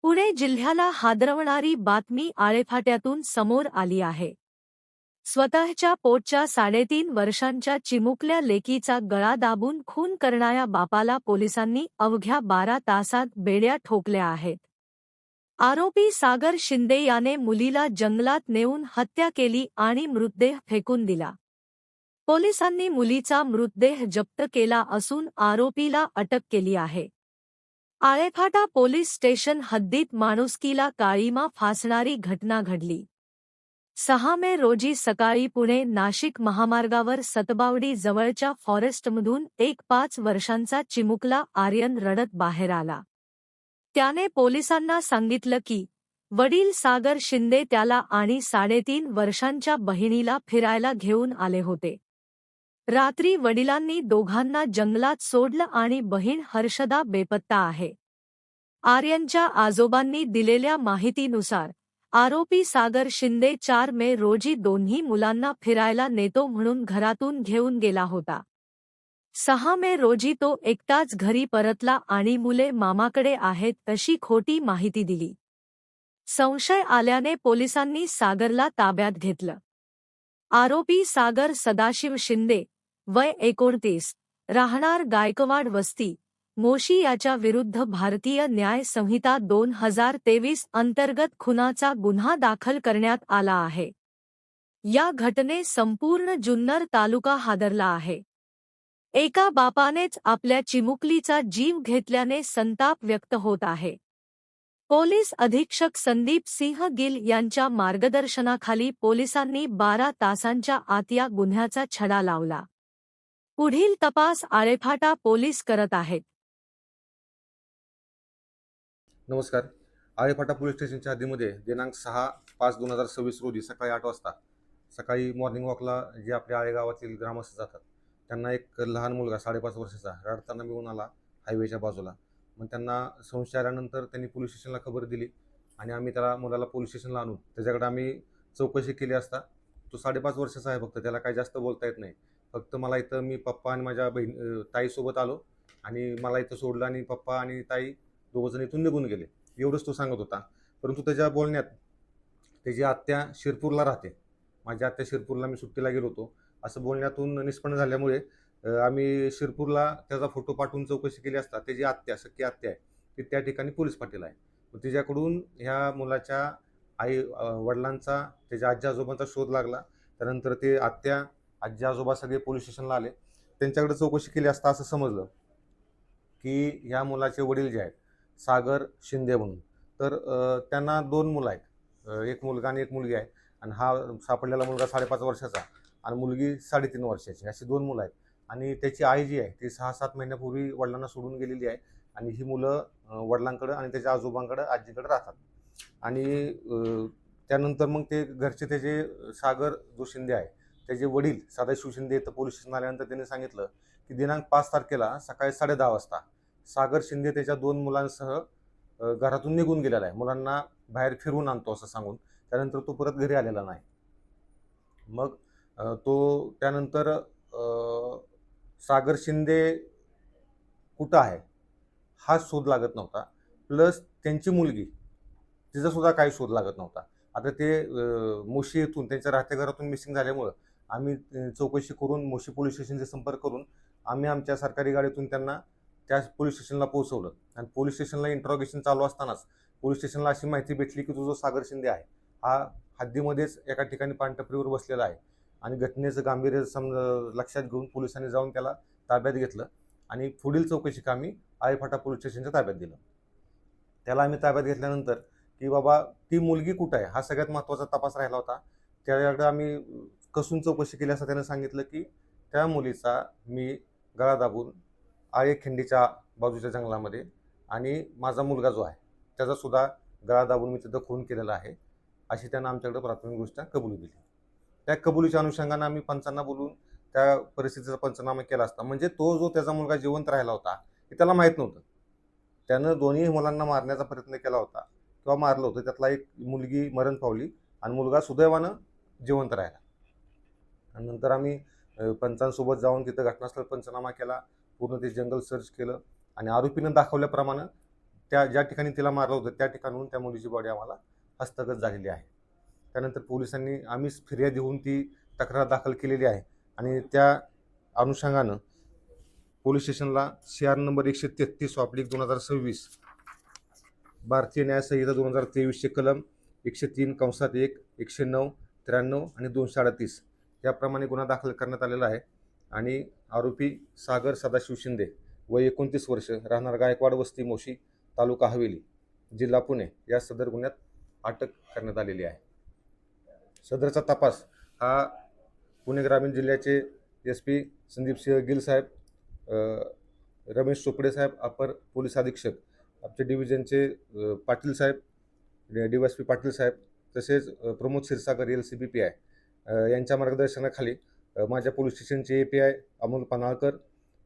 पुणे जिल्ह्याला हादरवणारी बातमी आळेफाट्यातून समोर आली आहे. स्वतःच्या पोटच्या 3.5 वर्षांच्या चिमुकल्या लेकीचा गळा दाबून खून करणाऱ्या बापाला पोलिसांनी अवघ्या 12 तासात बेड्या ठोकल्या आहेत. आरोपी सागर शिंदे याने मुलीला जंगलात नेऊन हत्या केली आणि मृतदेह फेकून दिला. पोलिसांनी मुलीचा मृतदेह जप्त केला असून आरोपीला अटक केली आहे. आळेफाटा पोलीस स्टेशन हद्दीत माणुसकीला काळिमा फासणारी घटना घडली. 6 मे रोजी सकाळी पुणे नाशिक महामार्गावर सतबावडी जवळच्या फॉरेस्टमधून एक 5 वर्षांचा चिमुकला आर्यन रडत बाहेर आला. त्याने पोलिसांना सांगितलं की वडील सागर शिंदे त्याला आणि 3.5 वर्षांच्या बहिणीला फिरायला घेऊन आले होते. रात्री वडिलांनी दोघांना जंगलात सोडलं आणि बहीण हर्षदा बेपत्ता आहे. आर्यनच्या आजोबांनी दिलेल्या माहितीनुसार आरोपी सागर शिंदे 4 मे रोजी दोन्ही मुलांना फिरायला नेतो म्हणून घरातून घेऊन गेला होता. 6 मे रोजी तो एकटाच घरी परतला आणि मुले मामाकडे आहेत अशी खोटी माहिती दिली. संशय आल्याने पोलिसांनी सागरला ताब्यात घेतलं. आरोपी सागर सदाशिव शिंदे, वय 29, राहणार गायकवाड वस्ती, मोशी याच्या विरुद्ध भारतीय न्याय संहिता 2023 अंतर्गत खुनाचा गुन्हा दाखल करण्यात आला आहे. या घटने संपूर्ण जुन्नर तालुका हादरला आहे. एका बापानेच आपल्या चिमुकलीचा जीव घेतल्याने संताप व्यक्त होत आहे. पोलीस अधीक्षक संदीप सिंह गिल यांच्या मार्गदर्शनाखाली पोलिसांनी 12 तासांच्या आत या गुन्ह्याचा छडा लावला. पुढील तपास आळेफाटा पोलीस करत आहेत. नमस्कार. आळेफाटा पोलीस स्टेशनच्या हद्दीमध्ये दिनांक 6/5/2026 रोजी सकाळी 8 वाजता सकाळी मॉर्निंग वॉकला जे आपल्या आळे गावातील ग्रामस्थ जातात त्यांना एक लहान मुलगा 5.5 वर्षाचा रडताना मिळून आला हायवेच्या बाजूला. मग त्यांना संशय आल्यानंतर त्यांनी पोलीस स्टेशनला खबर दिली आणि आम्ही त्याला मुलाला पोलीस स्टेशनला आणून त्याच्याकडे आम्ही चौकशी केली असता तो 5.5 वर्षाचा आहे. फक्त त्याला काही जास्त बोलता येत नाही. फक्त मला इथं मी पप्पा आणि माझ्या ताईसोबत आलो आणि मला इथं सोडलं आणि पप्पा आणि ताई दोघंजण इथून निघून गेले एवढंच तो सांगत होता. परंतु त्याच्या बोलण्यात त्याची आत्या शिरपूरला राहते, माझी आत्या शिरपूरला मी सुट्टीला गेलो होतो असं बोलण्यातून निष्पन्न झाल्यामुळे आम्ही शिरपूरला त्याचा फोटो पाठवून चौकशी केली असता त्याची आत्या सख्खी आत्या आहे ती त्या ठिकाणी पोलीस पाटील आहे. तिच्याकडून ह्या मुलाच्या आई वडिलांचा त्याच्या आजी आजोबांचा शोध लागला. त्यानंतर ते आत्या आजी आजोबा सगळे पोलीस स्टेशनला आले. त्यांच्याकडे चौकशी केली असता असं समजलं की ह्या मुलाचे वडील जे आहेत सागर शिंदे म्हणून, तर त्यांना 2 मुलं आहेत, एक मुलगा आणि एक मुलगी आहे. आणि हा सापडलेला मुलगा 5.5 वर्षाचा आणि मुलगी 3.5 वर्षाची, अशी 2 मुलं आहेत. आणि त्याची आई जी आहे ती 6-7 महिन्यापूर्वी वडिलांना सोडून गेलेली आहे आणि ही मुलं वडिलांकडं आणि त्याच्या आजोबांकडं आजीकडे राहतात. आणि त्यानंतर मग ते घरचे त्याचे सागर जो शिंदे आहे त्याचे वडील सदाशिव शिंदे इथं पोलीस स्टेशन आल्यानंतर त्यांनी सांगितलं की दिनांक 5 तारखेला सकाळी 10:30 वाजता सागर शिंदे त्याच्या 2 मुलांसह घरातून निघून गेलेला आहे, मुलांना बाहेर फिरवून आणतो असं सांगून. त्यानंतर तो परत घरी आलेला नाही. मग तो त्यानंतर सागर शिंदे कुठं आहे हा शोध लागत नव्हता. प्लस त्यांची मुलगी तिचा सुद्धा काही शोध लागत नव्हता. आता ते मोशी येथून त्यांच्या राहत्या घरातून मिसिंग झाल्यामुळं आम्ही चौकशी करून मोशी पोलीस स्टेशनचे संपर्क करून आम्ही आमच्या सरकारी गाडीतून त्यांना त्या पोलीस स्टेशनला पोहोचवलं. आणि पोलीस स्टेशनला इंट्रॉगेशन चालू असतानाच पोलीस स्टेशनला अशी माहिती भेटली की तो जो सागर शिंदे आहे हा हद्दीमध्येच एका ठिकाणी पानटपरीवर बसलेला आहे. आणि घटनेचं गांभीर्य लक्षात घेऊन पोलिसांनी जाऊन त्याला ताब्यात घेतलं आणि पुढील चौकशी कामी आळेफाटा पोलीस स्टेशनच्या ताब्यात दिलं. त्याला आम्ही ताब्यात घेतल्यानंतर की बाबा ती मुलगी कुठं आहे हा सगळ्यात महत्त्वाचा तपास राहिला होता. त्याकडे आम्ही कसून चौकशी केली असता त्यानं सांगितलं की त्या मुलीचा मी गळा दाबून आळेखिंडीच्या बाजूच्या जंगलामध्ये आणि माझा मुलगा जो आहे त्याचा सुद्धा गळा दाबून मी तिथं खून केलेला आहे अशी त्यानं आमच्याकडे प्राथमिकदृष्ट्या कबुली दिली. त्या कबुलीच्या अनुषंगानं आम्ही पंचांना बोलून त्या परिस्थितीचा पंचनामा केला असता. म्हणजे तो जो त्याचा मुलगा जिवंत राहिला होता हे त्याला माहीत नव्हतं. त्यानं दोन्ही मुलांना मारण्याचा प्रयत्न केला होता किंवा मारलं होतं. त्यातला एक मुलगी मरण पावली आणि मुलगा सुदैवानं जिवंत राहिला. आणि नंतर आम्ही पंचांसोबत जाऊन तिथं घटनास्थळ पंचनामा केला, पूर्ण ते जंगल सर्च केलं आणि आरोपीनं दाखवल्याप्रमाणे त्या ज्या ठिकाणी तिला मारलं होतं त्या ठिकाणाहून त्या मुलीची बॉडी आम्हाला हस्तगत झालेली आहे. त्यानंतर पोलिसांनी आम्हीच फिर्याद देऊन ती तक्रार दाखल केलेली आहे आणि त्या अनुषंगानं पोलीस स्टेशनला CR नंबर 133/2026 भारतीय न्याय संहिता 2023चे कलम 103(1), 109, 93 आणि 238 याप्रमाणे गुन्हा दाखल करण्यात आलेला आहे आणि आरोपी सागर सदाशिव शिंदे वय 29 वर्ष, राहणार गायकवाड वस्ती मोशी, तालुका हवेली, जिल्हा पुणे या सदर गुन्ह्यात अटक करण्यात आलेली आहे. सदरचा तपास हा पुणे ग्रामीण जिल्ह्याचे SP संदीपसिंह गिल साहेब, रमेश चोपडे साहेब, अपर पोलीस अधीक्षक आमचे डिव्हिजनचे पाटील साहेब, DYSP पाटील साहेब, तसेच प्रमोद क्षीरसागर LCB PI यांच्या मार्गदर्शनाखाली माझ्या पोलीस स्टेशनचे API अमोल पनाळकर,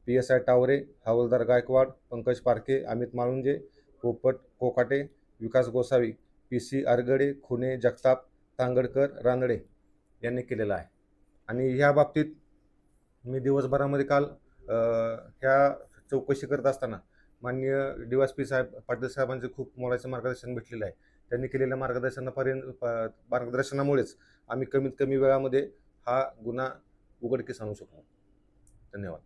PSI टावरे, हवालदार गायकवाड, पंकज पारखे, अमित माळुंजे, पोपट कोकाटे, विकास गोसावी, PC आरगडे, खुने, जगताप, तांगडकर, रानडे यांनी केलेला आहे. आणि ह्या बाबतीत मी दिवसभरामध्ये काल ह्या चौकशी करत असताना माननीय DYSP साहेब पाटील साहेबांचे खूप मोलाचे मार्गदर्शन भेटलेलं आहे. त्यांनी केलेल्या मार्गदर्शनामुळेच आम्ही कमीत कमी वेळामध्ये हा गुन्हा उघडकीस आणू शकलो. धन्यवाद.